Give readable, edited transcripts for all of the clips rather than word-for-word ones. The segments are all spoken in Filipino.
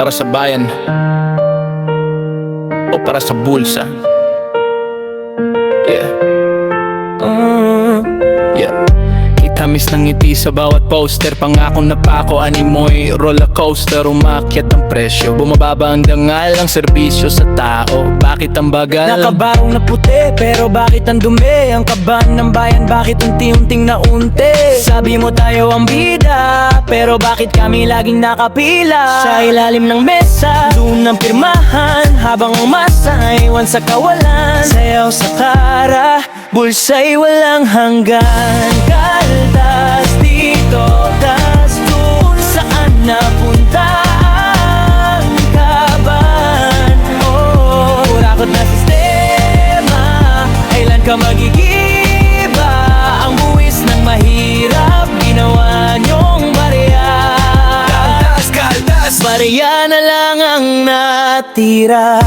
Para sa bayan o para sa bulsa? Yeah. Yeah. Tamis ng ngiti sa bawat poster. Pangakong napako, animoy rollercoaster. Umakyat ang presyo, bumababa ang dangal ang serbisyo sa tao. Bakit ang bagal? Nakabarong na puti, pero bakit ang dumi? Ang kaban ng bayan, bakit unti-unting naunti? Sabi mo tayo ang bida, pero bakit kami laging nakapila? Sa ilalim ng mesa, doon ang pirmahan, habang ang masa ay iwan sa kawalan. Sayaw sa kara, bulsa'y walang hanggan. Kaltas dito, tas doon saan napunta ang kaban. Oh, kurakot na sistema, kailan ka magigiba? Ang buwis ng mahirap, ginawa niyong barya. Kaltas, kaltas, barya na lang ang natira.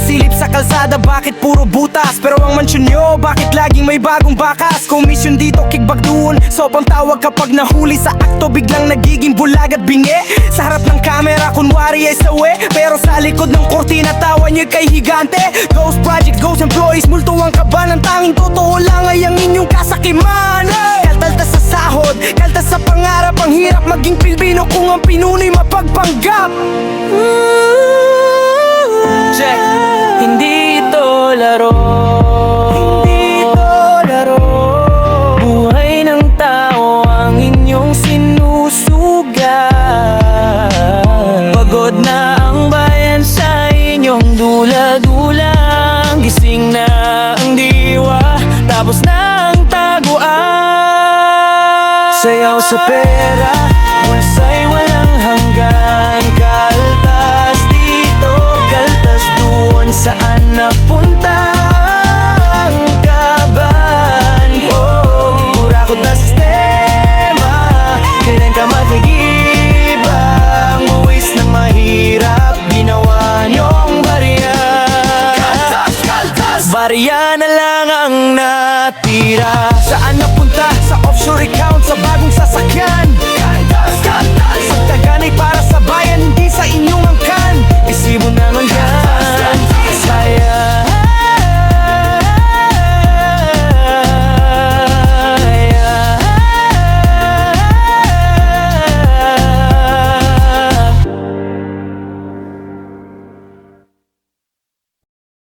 Silip sa kalsada, bakit puro butas? Pero ang mansyon nyo, bakit laging may bagong bakas? Komisyon dito, kickback doon. Sopang tawag kapag nahuli sa akto, biglang nagiging bulag at bingi. Sa harap ng kamera, kunwari ay sawe, pero sa likod ng kortina, tawa nyo'y kay higante. Ghost project, ghost employees, multo ang kaban. Ang tanging totoo lang ay ang inyong kasakiman. Kaltaltas sa sahod, kaltas sa pangarap. Ang hirap maging Pilipino kung ang pinuno'y mapagpanggap. Check. Hindi ito laro, hindi ito laro. Buhay ng tao ang inyong sinusugat. Pagod na ang bayan sa inyong dula-dulang. Gising na ang diwa, tapos na ang taguan. Sayaw sa pera, bulsa'y walang hanggan. Kaltas dito, kaltas doon saan napunta ang kaban. Oh, kurakot na sistema, kailan ka magigiba? Ang buwis ng mahirap, ginawa niyong barya. Kaltas, kaltas, barya na lang ang natira. Saan napunta? Sa offshore account, sa bagong sasakyan. Kaltas, kaltas, pagtaganay para sa bayan, hindi sa inyong angkan. Isibo na ng